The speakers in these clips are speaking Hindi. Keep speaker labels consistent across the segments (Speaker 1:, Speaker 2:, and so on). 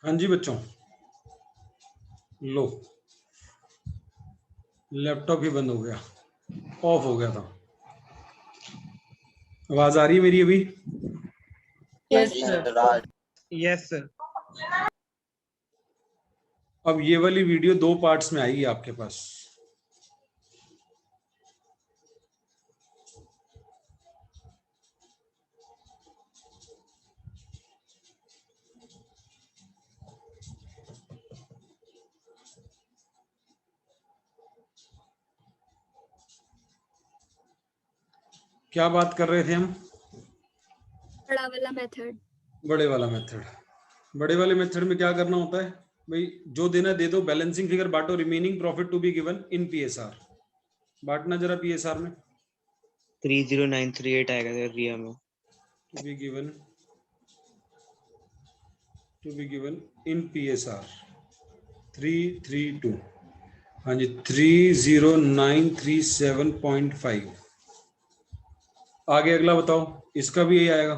Speaker 1: हाँ जी बच्चों, लो लैपटॉप ही बंद हो गया, ऑफ हो गया था। आवाज आ रही है मेरी अभी?
Speaker 2: Yes sir.
Speaker 3: Yes sir.
Speaker 1: अब ये वाली वीडियो 2 पार्ट्स में आएगी आपके पास। क्या बात कर रहे थे हम?
Speaker 2: बड़ा वाला मेथड।
Speaker 1: बड़े वाला मेथड। बड़े वाले मेथड में क्या करना होता है भाई? जो देना दे दो, बैलेंसिंग फिगर बांटो, remaining profit to be given in PSR. बांटना जरा पीएसआर में।
Speaker 4: 30938 आएगा सर रिया में।
Speaker 1: To be given in PSR 332। हाँ जी, 30937.5। आगे अगला बताओ, इसका भी यही आएगा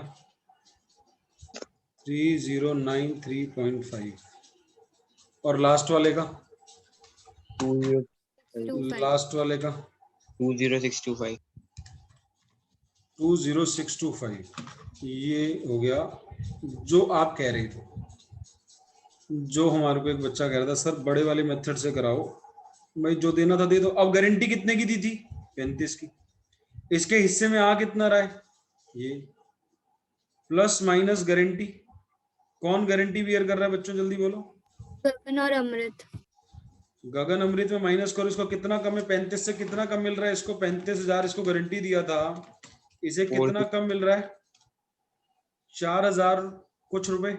Speaker 1: 3093.5। और लास्ट वाले का?
Speaker 4: 20625।
Speaker 1: 20625। ये हो गया जो आप कह रहे थे। जो हमारे को एक बच्चा कह रहा था सर बड़े वाले मेथड से कराओ, भाई जो देना था दे दो। अब गारंटी कितने की दी थी? 35 की। इसके हिस्से में आ कितना रहा है? ये प्लस माइनस गारंटी। कौन गारंटी बियर कर रहा है बच्चों, जल्दी बोलो?
Speaker 2: गगन और अमृत।
Speaker 1: गगन अमृत में माइनस करो, इसको कितना कम है? 35 से कितना कम मिल रहा है इसको? 35,000 इसको गारंटी दिया था, इसे कितना कम मिल रहा है? 4,000 कुछ रुपए,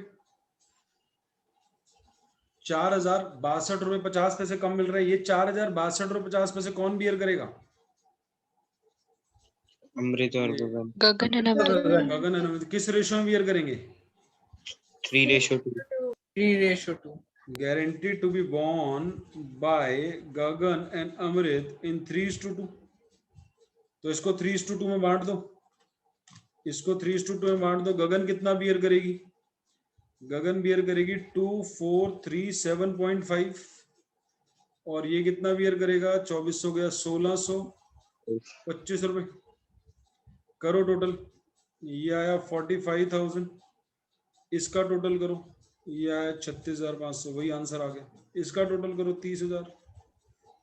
Speaker 1: 4,062.50 कम मिल रहा है। ये 4,062.50 कौन बियर करेगा?
Speaker 4: अमृत और गगन।
Speaker 1: गगन अमृत किस रेशो में बियर करेंगे?
Speaker 4: 3:2।
Speaker 3: 3:2।
Speaker 1: Guaranteed to be borne by Gagan and Amrit in 3:2। तो इसको 3:2 में बांट दो, इसको 3:2 में बांट दो। गगन कितना बियर करेगी? गगन बियर करेगी 2437.5। और ये कितना बियर करेगा? 2400 गया 1625 रुपए। करो टोटल, ये आया 45,000। इसका टोटल करो, ये आया 36,500। वही आंसर आ गया। इसका टोटल करो 30,000।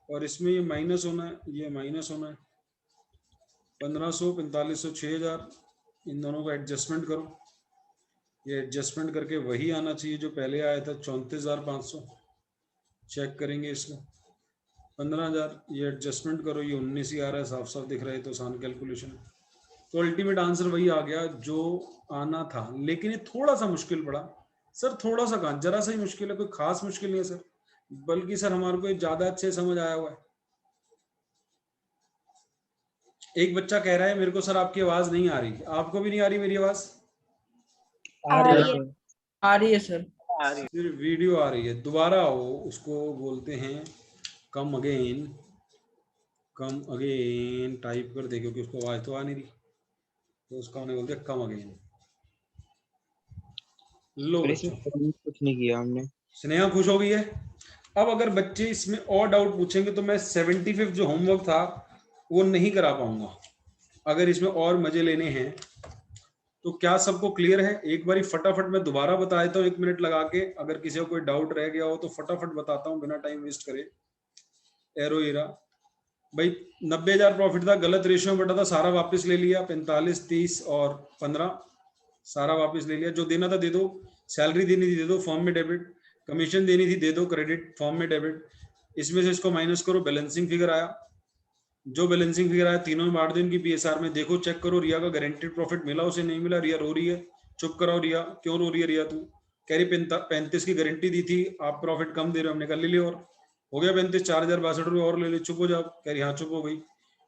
Speaker 1: और इसमें ये माइनस होना है, ये माइनस होना है। 1500, 4500, 6,000। इन दोनों का एडजस्टमेंट करो। ये एडजस्टमेंट करके वही आना चाहिए जो पहले आया था, 34,500। चेक करेंगे इसको। 15,000, ये एडजस्टमेंट करो, ये 19 ही आ रहा है, साफ साफ दिख रहा है, तो आसान कैलकुलेशन। तो अल्टीमेट आंसर वही आ गया जो आना था। लेकिन ये थोड़ा सा मुश्किल पड़ा सर। थोड़ा सा कहाँ, जरा सा ही मुश्किल है, कोई खास मुश्किल नहीं है सर। बल्कि सर हमारे को ज्यादा अच्छे समझ आया हुआ है। एक बच्चा कह रहा है मेरे को सर आपकी आवाज नहीं आ रही। आपको भी नहीं आ रही मेरी आवाज?
Speaker 3: आ रही है सर।
Speaker 1: फिर वीडियो आ रही है। दोबारा आओ, उसको बोलते हैं come again. Come again type कर दे, क्योंकि उसको आवाज तो आ नहीं रही, तो उसका उन्हें बोलते हैं कम अगेन। लो बच्चों,
Speaker 4: कुछ नहीं किया हमने।
Speaker 1: स्नेहा खुश हो गई है। अब अगर बच्चे इसमें और डाउट पूछेंगे तो मैं 75 जो होमवर्क था वो नहीं करा पाऊंगा। अगर इसमें और मजे लेने हैं तो क्या सबको क्लियर है? एक बारी फटाफट मैं दोबारा बता देता हूँ 1 मिनट लगा के। अगर किसी को कोई डाउट रह गया हो तो फटाफट बताता हूँ बिना टाइम वेस्ट करे। एरो एरा भाई 90,000 प्रॉफिट था, गलत रेशियो में बटा था, सारा वापस ले लिया। 45, 30 और 15 सारा वापस ले लिया। जो देना था दे दो। सैलरी देनी थी दे दो, फॉर्म में डेबिट। कमीशन देनी थी दे दो, क्रेडिट, फॉर्म में डेबिट। इसमें से इसको माइनस करो, बैलेंसिंग फिगर आया। जो बैलेंसिंग फिगर आया तीनों में बांट दो इनकी पीएसआर में। देखो चेक करो रिया का गारंटेड प्रॉफिट मिला उसे, नहीं मिला। रिया रो रही है, चुप कराओ रिया। क्यों रो रही है रिया? तू कह रही 35 की गारंटी दी थी, आप प्रॉफिट कम दे रहे हो। हमने कहा ले लिया, और हो गया 35, 4,062 रुपये और ले लो। चुप हो जाओ। कह रही हाँ चुप हो गई।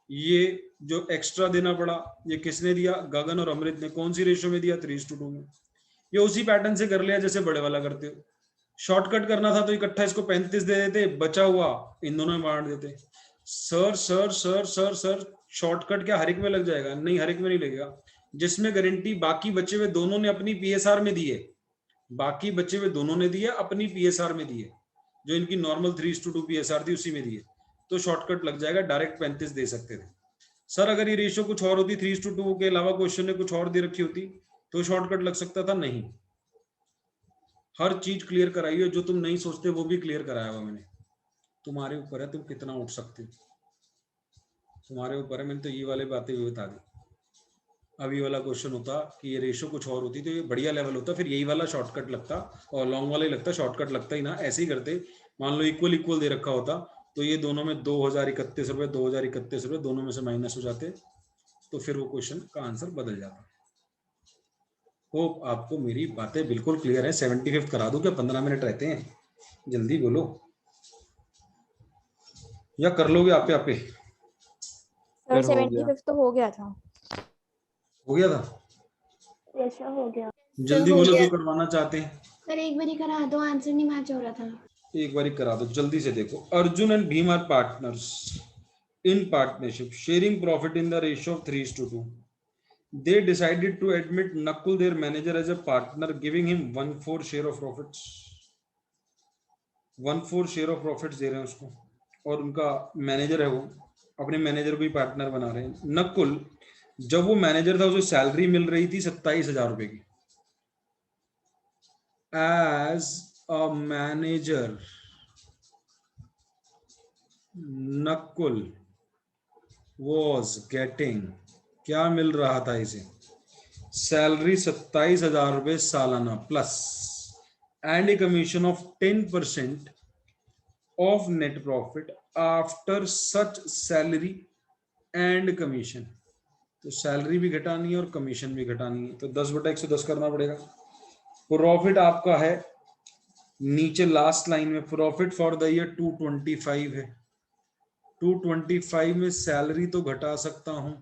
Speaker 1: ये जो एक्स्ट्रा देना पड़ा ये किसने दिया? गगन और अमृत ने। कौन सी रेशियो में दिया? 3:2 में। ये उसी पैटर्न से कर लिया जैसे बड़े वाला करते हो। शॉर्टकट करना था तो इकट्ठा इसको 35 दे देते, बचा हुआ इन दोनों में बांट देते। Sir sir sir sir sir shortcut क्या हर एक में लग जाएगा? नहीं, हर एक में नहीं लगेगा। जिसमें गारंटी बाकी बचे हुए दोनों ने अपनी पीएसआर में दी है, बाकी बचे हुए दोनों ने दिए, अपनी पीएसआर में दिए, जो इनकी नॉर्मल 3:2 पीएसआर थी उसी में दिए, तो शॉर्टकट लग जाएगा, डायरेक्ट 35 दे सकते थे। सर अगर ये रेशियो कुछ और होती, 3:2 के अलावा क्वेश्चन ने कुछ और दे रखी होती तो शॉर्टकट लग सकता था, नहीं। हर चीज क्लियर कराई है, जो तुम नहीं सोचते वो भी क्लियर कराया हुआ मैंने। तुम्हारे ऊपर है तुम कितना उठ सकते हो, तुम्हारे ऊपर है। मैंने तो ये वाली बातें भी बता दी। अब ये वाला क्वेश्चन होता कि ये रेशियो कुछ और होती तो ये बढ़िया लेवल होता, फिर यही वाला शॉर्टकट लगता और लॉन्ग वाला ही लगता, शॉर्टकट लगता ही ना। ऐसे ही करते, मान लो इक्वल इक्वल दे रखा होता तो ये दोनों में 2031 रुपए 2031 रुपए दोनों में से माइनस हो जाते, तो फिर वो क्वेश्चन का आंसर बदल जाता। होप आपको मेरी बातें बिल्कुल क्लियर है। 75 करा दूं क्या? 15 मिनट रहते हैं, जल्दी बोलो, या कर लोगे आपे आपे?
Speaker 2: सर 75 तो हो गया था।
Speaker 1: हो गया था?
Speaker 2: ऐसा हो गया
Speaker 1: जल्दी बोलो जो करवाना चाहते हैं।
Speaker 2: सर एक बार ही करा दो, आंसर नहीं मैच हो रहा था।
Speaker 1: एक बार करा दो जल्दी से। देखो, Arjun and Bheem are partners in partnership, sharing profit in the ratio of 3:2. They decided to admit Nakul, their manager, as a partner, giving him 1/4 share of profits. 1/4 share of profits दे रहे हैं उसको, और उनका मैनेजर है, वो अपने मैनेजर को ही पार्टनर बना रहे हैं। नकुल जब वो मैनेजर था उसे सैलरी मिल रही थी 27,000 रुपए की। As a manager Nakul was getting, क्या मिल रहा था इसे? सैलरी 27,000 रुपए सालाना plus and a commission of 10% of net profit after such salary and commission. तो सैलरी भी घटानी है और कमीशन भी घटानी है, तो 10/110 करना पड़ेगा। प्रॉफिट आपका है नीचे लास्ट लाइन में, प्रॉफिट फॉर द ईयर 225 है। 225 में सैलरी तो घटा सकता हूं,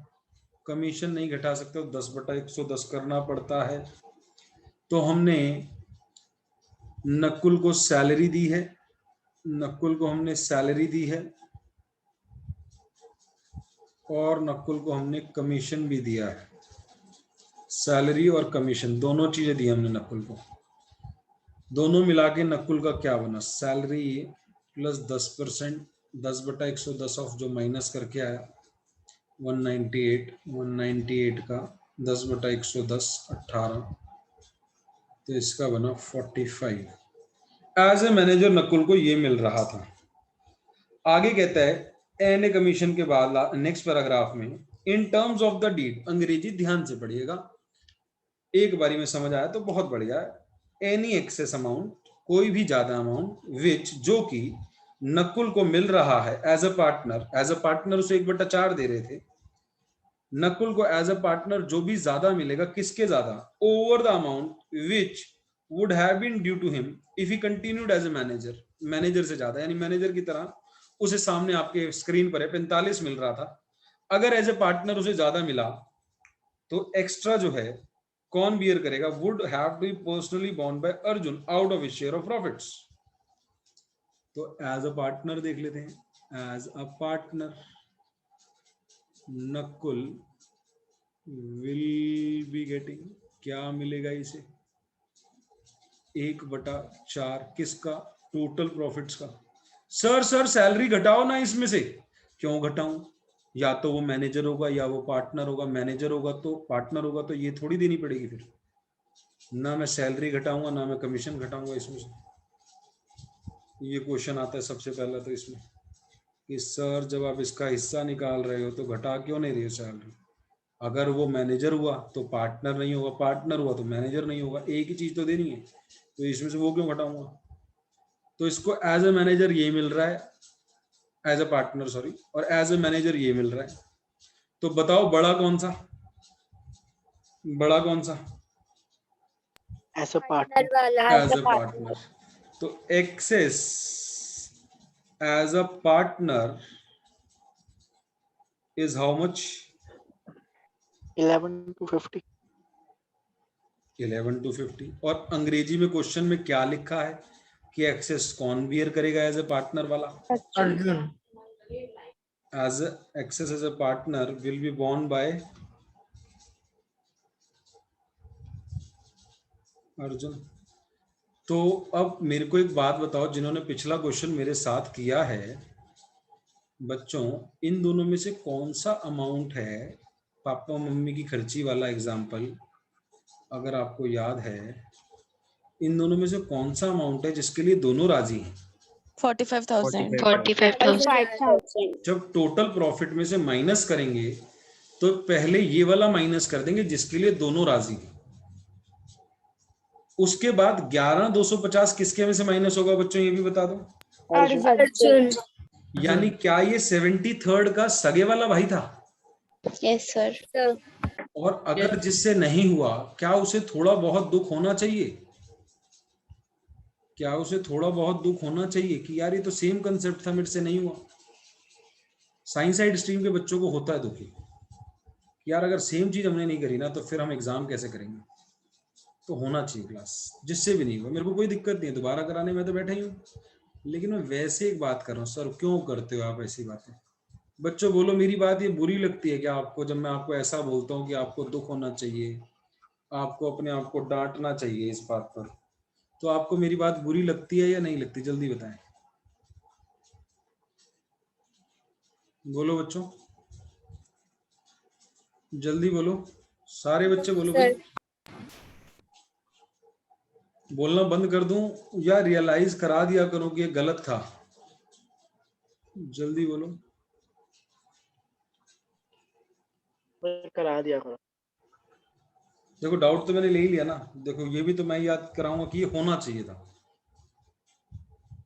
Speaker 1: कमीशन नहीं घटा सकते, 10/110 करना पड़ता है। तो हमने नकुल को सैलरी दी है, नकुल को हमने सैलरी दी है और नकुल को हमने कमीशन भी दिया है। सैलरी और कमीशन दोनों चीजें दी हमने नकुल को। दोनों मिला के नकुल का क्या बना? सैलरी प्लस 10%, 10/110 ऑफ जो माइनस करके आया 198 का 10/110 18, तो इसका बना 45। एज ए मैनेजर नकुल को ये मिल रहा था। आगे कहता है एन ए कमीशन के बाद नेक्स्ट पैराग्राफ में, in terms of the deed, अंग्रेजी ध्यान से पढ़िएगा, एक बारी में समझ आया तो बहुत बढ़िया है। एनी एक्सेस अमाउंट, कोई भी ज्यादा अमाउंट, विच, जो कि नकुल को मिल रहा है as a partner. As a partner उसे 1/4 दे रहे थे, नकुल को एज अ पार्टनर जो भी ज्यादा मिलेगा, किसके ज्यादा? Over the amount which would have been due to him if he continued as a manager. Manager से ज्यादा, यानी मैनेजर की तरह उसे सामने आपके स्क्रीन पर है 45 मिल रहा था, अगर एज ए पार्टनर उसे ज्यादा मिला तो एक्स्ट्रा जो है कौन बियर करेगा? Would have to be personally borne by Arjun out of his share of profits. तो एज अ पार्टनर देख लेते हैं। As a partner Nakul will be getting, क्या मिलेगा इसे? 1/4 किसका? टोटल प्रॉफिट्स का। सर सैलरी घटाओ ना इसमें से। क्यों घटाऊं? या तो वो मैनेजर होगा या वो पार्टनर होगा। मैनेजर होगा तो पार्टनर होगा तो ये थोड़ी देनी पड़ेगी, फिर ना मैं सैलरी घटाऊंगा ना मैं कमीशन घटाऊंगा इसमें से। ये क्वेश्चन आता है सबसे पहला तो इसमें कि सर जब आप इसका हिस्सा निकाल रहे हो तो घटा क्यों नहीं रही हो सैलरी? अगर वो मैनेजर हुआ तो पार्टनर नहीं होगा, पार्टनर हुआ तो मैनेजर नहीं होगा, एक ही चीज तो देनी है, तो इसमें से वो क्यों घटाऊंगा? तो इसको एज ए मैनेजर ये मिल रहा है, एज ए पार्टनर सॉरी, और एज ए मैनेजर ये मिल रहा है। तो बताओ बड़ा कौन सा? बड़ा कौन सा?
Speaker 4: एज अ पार्टनर
Speaker 2: वाला
Speaker 1: एज अ पार्टनर। तो excess as a partner is how much?
Speaker 4: 11/50।
Speaker 1: 11/50। और अंग्रेजी में क्वेश्चन में क्या लिखा है कि एक्सेस कौन बियर करेगा एज ए पार्टनर वाला?
Speaker 3: Arjun.
Speaker 1: As excess as a partner will be borne by Arjun. तो अब मेरे को एक बात बताओ, जिन्होंने पिछला क्वेश्चन मेरे साथ किया है बच्चों, इन दोनों में से कौन सा अमाउंट है, पापा मम्मी की खर्ची वाला एग्जाम्पल अगर आपको याद है, इन दोनों में से कौन सा अमाउंट है जिसके लिए दोनों राजी हैं?
Speaker 5: 45,000।
Speaker 4: 45,000।
Speaker 1: जब टोटल प्रॉफिट में से माइनस करेंगे तो पहले ये वाला माइनस कर देंगे जिसके लिए दोनों राजी हैं, उसके बाद 11,250 किसके में से माइनस होगा बच्चों, ये भी बता दो।
Speaker 2: अर्जुन।
Speaker 1: यानी क्या ये 73rd का सगे वाला भाई था?
Speaker 5: Yes sir.
Speaker 1: और अगर जिससे नहीं हुआ, क्या उसे थोड़ा बहुत दुख होना चाहिए? क्या उसे थोड़ा बहुत दुख होना चाहिए कि यार ये तो सेम कंसेप्ट था, मेरे से नहीं हुआ? साइंस साइड स्ट्रीम के बच्चों को होता है दुखी कि यार अगर सेम चीज हमने नहीं करी ना तो फिर हम एग्जाम कैसे करेंगे। तो होना चाहिए क्लास, जिससे भी नहीं हुआ मेरे को कोई दिक्कत नहीं है, दोबारा कराने में तो बैठा ही हूँ, लेकिन मैं वैसे एक बात कर रहा हूँ, सर क्यों करते हो आप ऐसी बातें? बच्चों बोलो, मेरी बात ये बुरी लगती है क्या आपको जब मैं आपको ऐसा बोलता हूँ कि आपको दुख होना चाहिए, आपको अपने आप को डांटना चाहिए इस बात पर? तो आपको मेरी बात बुरी लगती है या नहीं लगती, जल्दी बताएं। बोलो बच्चों, जल्दी बोलो, सारे बच्चे बोलो भाई। बोलना बंद कर दूं या रियलाइज करा दिया करो कि ये गलत था? जल्दी बोलो।
Speaker 4: करा दिया करो।
Speaker 1: देखो डाउट तो मैंने ले ही लिया ना, देखो ये भी तो मैं याद कराऊंगा कि ये होना चाहिए था,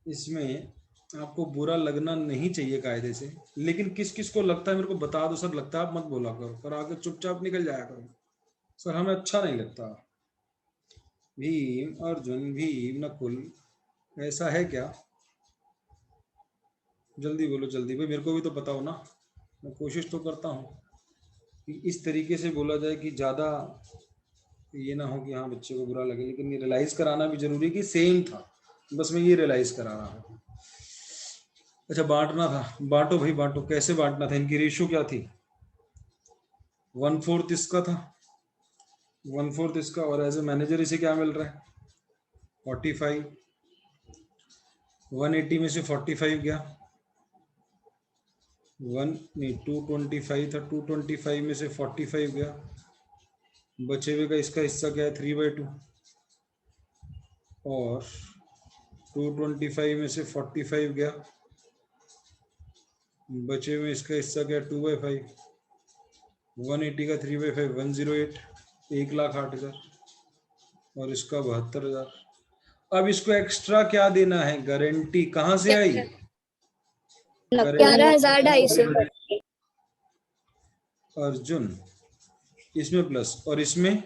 Speaker 1: इसमें आपको बुरा लगना नहीं चाहिए कायदे से, लेकिन किस किस को लगता है मेरे को बता दो। सर लगता है आप मत बोला करो, पर आगे चुपचाप निकल जाया करो। सर हमें अच्छा नहीं लगता। भीम अर्जुन भीम नकुल, ऐसा है क्या? जल्दी बोलो जल्दी भाई, मेरे को भी तो पता हो ना, मैं कोशिश तो करता हूँ कि इस तरीके से बोला जाए कि ज़्यादा ये ना हो कि हाँ बच्चे को बुरा लगे, लेकिन ये रियलाइज कराना भी जरूरी है कि सेम था, बस मैं ये रियलाइज करा रहा हूँ। अच्छा बांटना था, बांटो भाई बांटो, कैसे बांटना था, इनकी रेशियो क्या थी? 1/4 इसका था, 1/4 इसका, और एज ए मैनेजर इसे क्या मिल रहा है? 45। 180 में से 45 गया, 225 था, 225 में से 45 गया, बचे हुए का इसका हिस्सा क्या है? 3/2। और 225 में से 45 गया, बचे हुए इसका हिस्सा क्या है? 2/5। 180 का 3/5 108, 1,08,000, और इसका 72,000। अब इसको एक्स्ट्रा क्या देना है? गारंटी कहाँ से आई?
Speaker 2: 11,250।
Speaker 1: अर्जुन, इसमें प्लस, और इसमें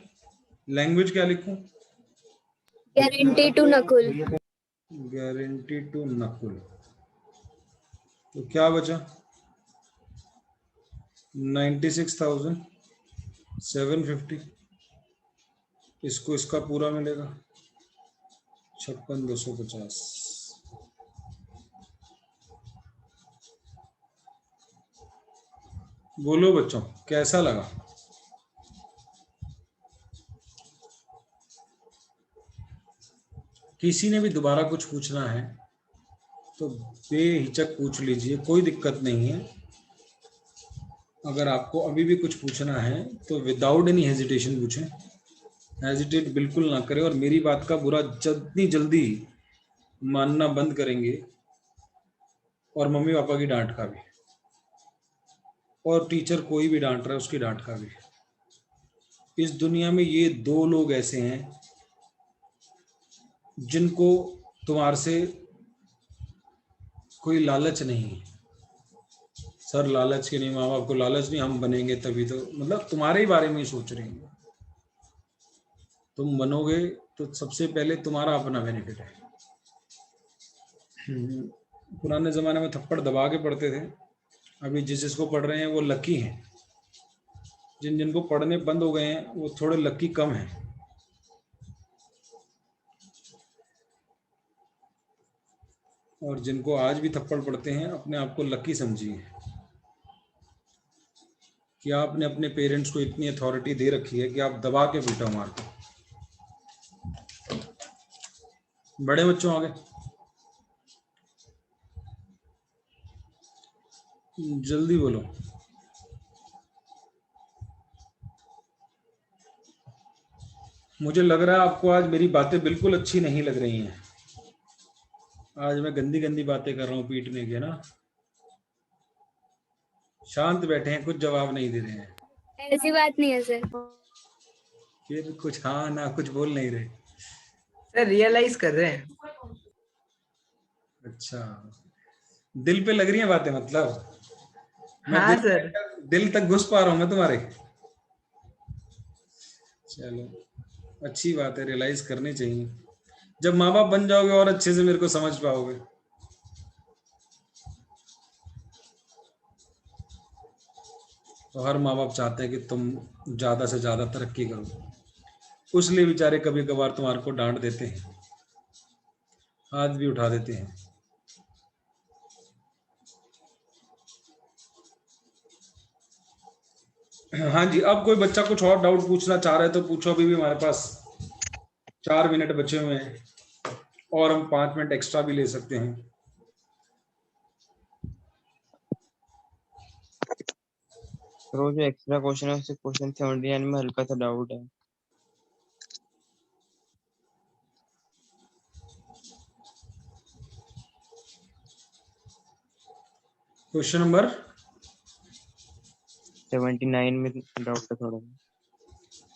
Speaker 1: लैंग्वेज क्या लिखूं?
Speaker 2: Guarantee to Nakul.
Speaker 1: Guarantee to Nakul. तो क्या बचा? 96,750। इसको इसका पूरा मिलेगा 56,250। बोलो बच्चों कैसा लगा? किसी ने भी दोबारा कुछ पूछना है तो बेहिचक पूछ लीजिए, कोई दिक्कत नहीं है। अगर आपको अभी भी कुछ पूछना है तो विदाउट एनी हेजिटेशन पूछें, हेजिटेट बिल्कुल ना करें, और मेरी बात का बुरा जितनी जल्दी मानना बंद करेंगे, और मम्मी पापा की डांट का भी, और टीचर कोई भी डांट रहा है उसकी डांट का भी। इस दुनिया में ये 2 लोग ऐसे हैं जिनको तुम्हारे से कोई लालच नहीं है। सर लालच के नहीं, माँ बाप को लालच नहीं, हम बनेंगे तभी तो, मतलब तुम्हारे ही बारे में ही सोच रहे हैं। तुम बनोगे तो सबसे पहले तुम्हारा अपना बेनिफिट है। पुराने जमाने में थप्पड़ दबा के पढ़ते थे, अभी जिस जिसको पढ़ रहे हैं वो लकी हैं, जिन जिनको पढ़ने बंद हो गए हैं वो थोड़े लकी कम हैं। और जिनको आज भी थप्पड़ पड़ते हैं अपने आप को लकी समझिए कि आपने अपने पेरेंट्स को इतनी अथॉरिटी दे रखी है कि आप दबा के पीटो मार के। बड़े बच्चों आगे जल्दी बोलो। मुझे लग रहा है आपको आज मेरी बातें बिल्कुल अच्छी नहीं लग रही हैं। आज मैं गंदी गंदी बातें कर रहा हूँ पीटने के ना। शांत बैठे हैं, कुछ जवाब नहीं दे रहे हैं।
Speaker 4: ऐसी बात नहीं है सर।
Speaker 1: फिर कुछ हाँ ना कुछ बोल नहीं रहे।
Speaker 3: सर रियलाइज कर रहे हैं।
Speaker 1: अच्छा, दिल पे लग रही है बातें, मतलब मैं
Speaker 3: हाँ सर।
Speaker 1: दिल तक घुस पा रहा हूँ मैं तुम्हारे। चलो अच्छी बात है, रियलाइज करनी चाहिए। जब माँ बाप बन जाओगे और अच्छे से मेरे को समझ पाओगे। तो हर माँ बाप चाहते हैं कि तुम ज्यादा से ज्यादा तरक्की करो, उसलिए बेचारे कभी कभार तुम्हारे को डांट देते हैं, हाथ भी उठा देते हैं। हाँ जी, अब कोई बच्चा कुछ और डाउट पूछना चाह रहा है तो पूछो, अभी भी हमारे पास 4 मिनट बचे हुए हैं और हम 5 मिनट एक्स्ट्रा भी ले सकते हैं।
Speaker 6: तो जो एक्स्ट्रा क्वेश्चन है उससे क्वेश्चन 79 में हल्का सा डाउट है।
Speaker 1: क्वेश्चन नंबर
Speaker 6: 79 में डाउट है थोड़ा।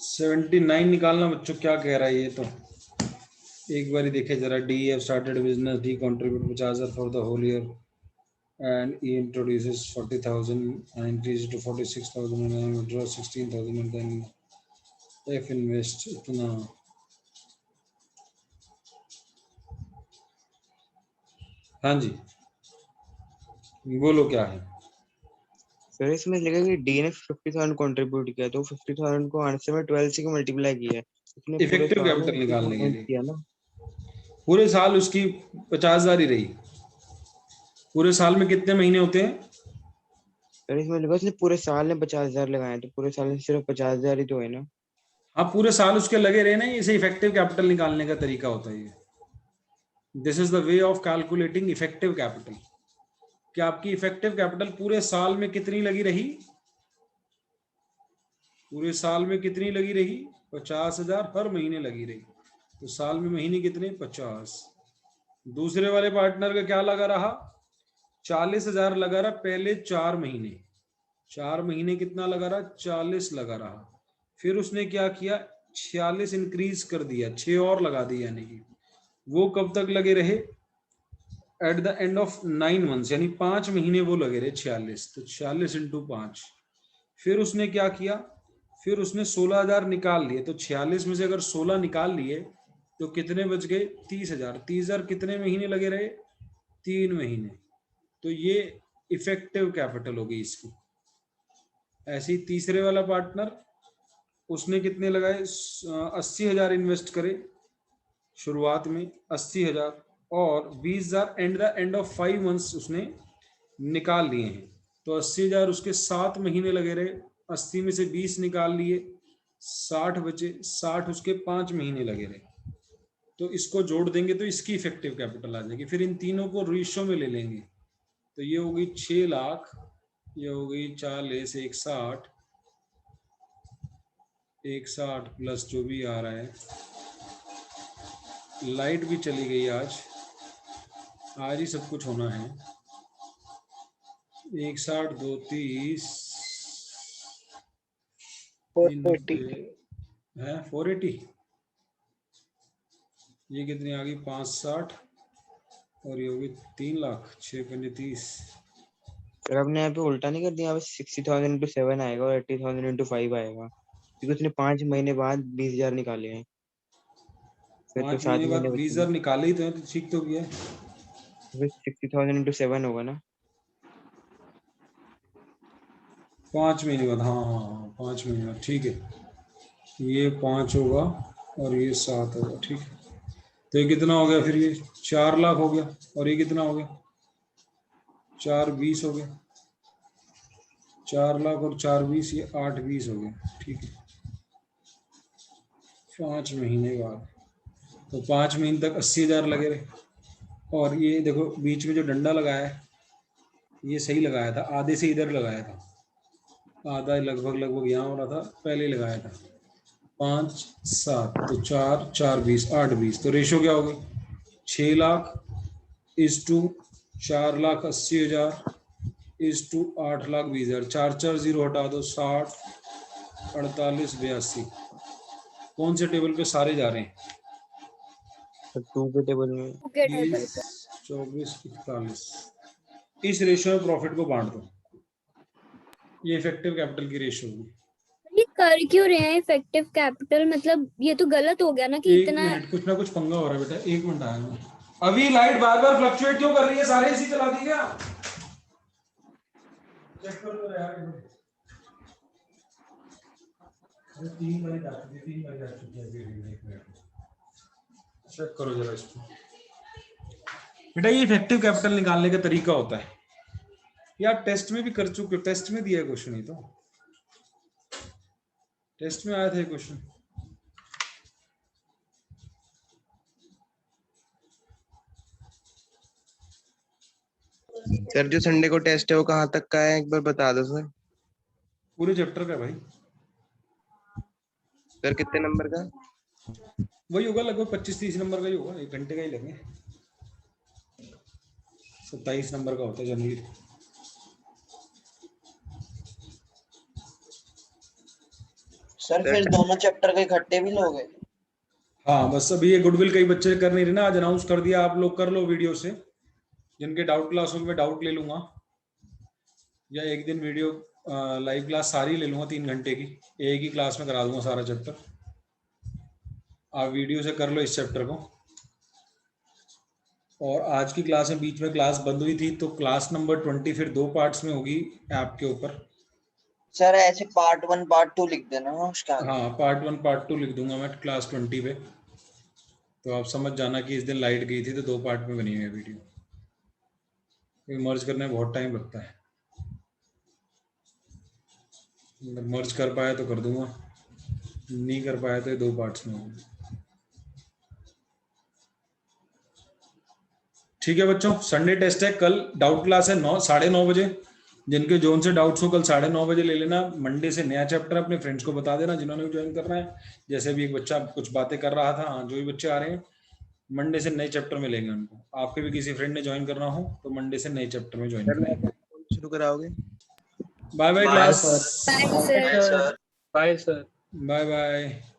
Speaker 1: 79 निकालना बच्चों, क्या कह रहा है ये तो एक बार ही देखे जरा। They have started business, they contribute 50,000 for the whole year and he introduces 40,000 and increases to 46,000 and then withdraws 16,000 and then if invest इतना। हाँ जी बोलो क्या है।
Speaker 6: फिर इसमें लिखा कि डी ने 50,000 कंट्रीब्यूट किया, तो 50,000 को आंसर में 12 से मल्टीप्लाई किया है। उसने पूरे
Speaker 1: इफेक्टिव
Speaker 6: साल में
Speaker 1: कैपिटल निकालने के
Speaker 6: 50,000
Speaker 1: लिए
Speaker 6: किया ना।
Speaker 1: पूरे साल उसकी 50,000 ही रही। पूरे साल में कितने महीने होते हैं?
Speaker 6: फिर इसमें लिखा उसने पूरे साल में 50,000 लगाए, तो पूरे साल में सिर्फ 50,000 ही तो है ना।
Speaker 1: हाँ पूरे साल उसके लगे रहे ना, इसे इफेक्टिव कैपिटल निकालने का तरीका होता है ये। This is the way of calculating effective capital. कि आपकी इफेक्टिव कैपिटल पूरे साल में कितनी लगी रही? पूरे साल में कितनी लगी रही? 50,000 हर महीने लगी रही। तो साल में महीने कितने? 50। दूसरे वाले पार्टनर का क्या लगा रहा? 40,000 लगा रहा पहले 4 महीने। 4 महीने कितना लगा रहा? 40 लगा रहा। फिर उसने क्या किया? 46 इंक्रीज कर दिया, 6 और लगा दिया। यानी कि वो कब तक लगे रहे? At the end of 9 months, यानी 5 महीने वो लगे रहे 46। तो 46 इंटू 5। फिर उसने क्या किया? फिर उसने 16,000 निकाल लिए। तो 46 में से अगर 16 निकाल लिए तो कितने बच गए? 30,000। 30,000 कितने महीने लगे रहे? 3 महीने। तो ये इफेक्टिव कैपिटल होगी इसकी। ऐसे ही तीसरे वाला पार्टनर, उसने कितने लगाए? 80,000 इन्वेस्ट करे शुरुआत में, 80,000 और 20,000 and the end of 5 months उसने निकाल लिए हैं। तो 80,000 उसके 7 महीने लगे रहे। 80 में से 20 निकाल लिए, 60 बचे। 60 उसके 5 महीने लगे रहे। तो इसको जोड़ देंगे तो इसकी इफेक्टिव कैपिटल आ जाएगी। फिर इन तीनों को रेशियो में ले लेंगे तो ये होगी 6 लाख, ये हो गई 40, 160, 160 प्लस जो भी आ रहा है। लाइट भी चली गई आज ही सब कुछ होना है। 160, 2, 30,
Speaker 3: 480
Speaker 1: है 480। ये कितनी आ गई? 560 और ये होगी 3 लाख। 6 पन्ने 30।
Speaker 6: फिर आपने यहाँ पे उल्टा नहीं कर दिया? यहाँ पे 60,000 इंटू 7 आएगा और 80,000 इंटू 5 आएगा, क्योंकि उसने 5 महीने बाद 20,000 निकाले हैं। फिर तो
Speaker 1: 5
Speaker 6: 7
Speaker 1: महीने बाद
Speaker 6: महीने
Speaker 1: 20,000
Speaker 6: बचेंगे।
Speaker 1: निकाले ही तो है, तो ठीक तो किया है।
Speaker 6: फिर 60,000 इंटू 7 होगा ना।
Speaker 1: 5 महीने बाद, हाँ हाँ हाँ 5 महीने बाद, ठीक है। ये 5 होगा और ये 7 होगा, ठीक है। तो ये कितना हो गया फिर? ये 4 लाख हो गया। और ये कितना हो गया? 420 हो गया। 4 लाख और 420, ये 820 हो गया, ठीक है। 5 महीने बाद तो 5 महीने तक 80,000 लगे रहे। और ये देखो बीच में जो डंडा लगाया है ये सही लगाया था, आधे से इधर लगाया था, आधा लगभग यहाँ हो रहा था, पहले लगाया था। 5 7 तो 4 4 20 8 20, तो रेशो क्या होगी 6 lakh is to 4,80,000 is to 8,20,000। 4 4 0 हटा दो, 60 48 82। कौन से टेबल पे सारे जा रहे हैं?
Speaker 6: तो 2 के टेबल में
Speaker 1: 20 24 41। इस रेशियो में प्रॉफिट को बांट दो, ये इफेक्टिव कैपिटल की रेशियो होगी।
Speaker 2: ये कर क्यों रहे हैं इफेक्टिव कैपिटल? मतलब ये तो गलत हो गया ना कि
Speaker 1: एक
Speaker 2: इतना।
Speaker 1: मिनट, कुछ ना कुछ पंगा हो रहा है बेटा, 1 मिनट आया। अभी लाइट बार बार फ्लक्चुएट क्यों कर रही है? सारे इसी चला दी क्या? चेक कर लो यार। अरे 3 बार जा चुकी है। चेक करो जरा इसको बेटा। ये इफेक्टिव कैपिटल निकालने का तरीका होता है यार, टेस्ट में भी कर चुके हो, टेस्ट में दिया है क्वेश्चन, ही तो टेस्ट में आया था ये क्वेश्चन।
Speaker 7: सर जो संडे को टेस्ट है वो कहाँ तक का है, एक बार बता दो सर।
Speaker 1: पूरे चैप्टर का भाई।
Speaker 7: सर कितने नंबर का?
Speaker 1: वही होगा लगभग 25-30 नंबर का ही होगा, 1 घंटे का ही लगेंगे। 27 नंबर का होता है जनरली।
Speaker 8: सर फिर दोनों चैप्टर के इकट्ठे भी लोगे?
Speaker 1: हाँ बस अभी ये गुडविल कई बच्चे कर नहीं रहे ना, आज अनाउंस कर दिया, आप लोग कर लो वीडियो से। जिनके डाउट क्लास होगी मैं डाउट ले लूंगा, या एक दिन वीडियो लाइव क्लास सारी ले लूंगा 3 घंटे की, एक ही क्लास में करा दूंगा सारा चैप्टर। आप वीडियो से कर लो इस चैप्टर को। और आज की क्लास में बीच में क्लास बंद हुई थी, तो क्लास नंबर 20 फिर 2 पार्ट्स में होगी ऐप के ऊपर।
Speaker 8: सर ऐसे पार्ट 1 पार्ट 2 लिख देना उसका।
Speaker 1: हाँ पार्ट 1 पार्ट 2 लिख दूंगा मैं क्लास 20 पे। तो आप समझ जाना कि इस दिन लाइट गई थी तो 2 पार्ट में बनी हुई है वीडियो। मर्ज करने में बहुत टाइम लगता है, मर्ज कर पाया तो कर दूंगा, नहीं कर पाया तो 2 पार्ट्स में होगा। ठीक है बच्चों, संडे टेस्ट है, कल डाउट क्लास है 9-9:30 बजे। जिनके जोन से डाउट्स हो कल 9:30 बजे ले लेना। मंडे से नया चैप्टर अपने फ्रेंड्स को बता देना जिन्होंने भी ज्वाइन करना है। जैसे भी एक बच्चा कुछ बातें कर रहा था, हाँ जो भी बच्चे आ रहे हैं मंडे से नए चैप्टर में लेंगे उनको। आपके भी किसी फ्रेंड ने ज्वाइन करना हो तो मंडे से नए चैप्टर में ज्वाइन करेंगे।
Speaker 7: शुरू कराओगे?
Speaker 1: Bye bye class.
Speaker 2: Bye sir.
Speaker 3: Bye sir.
Speaker 1: Bye bye.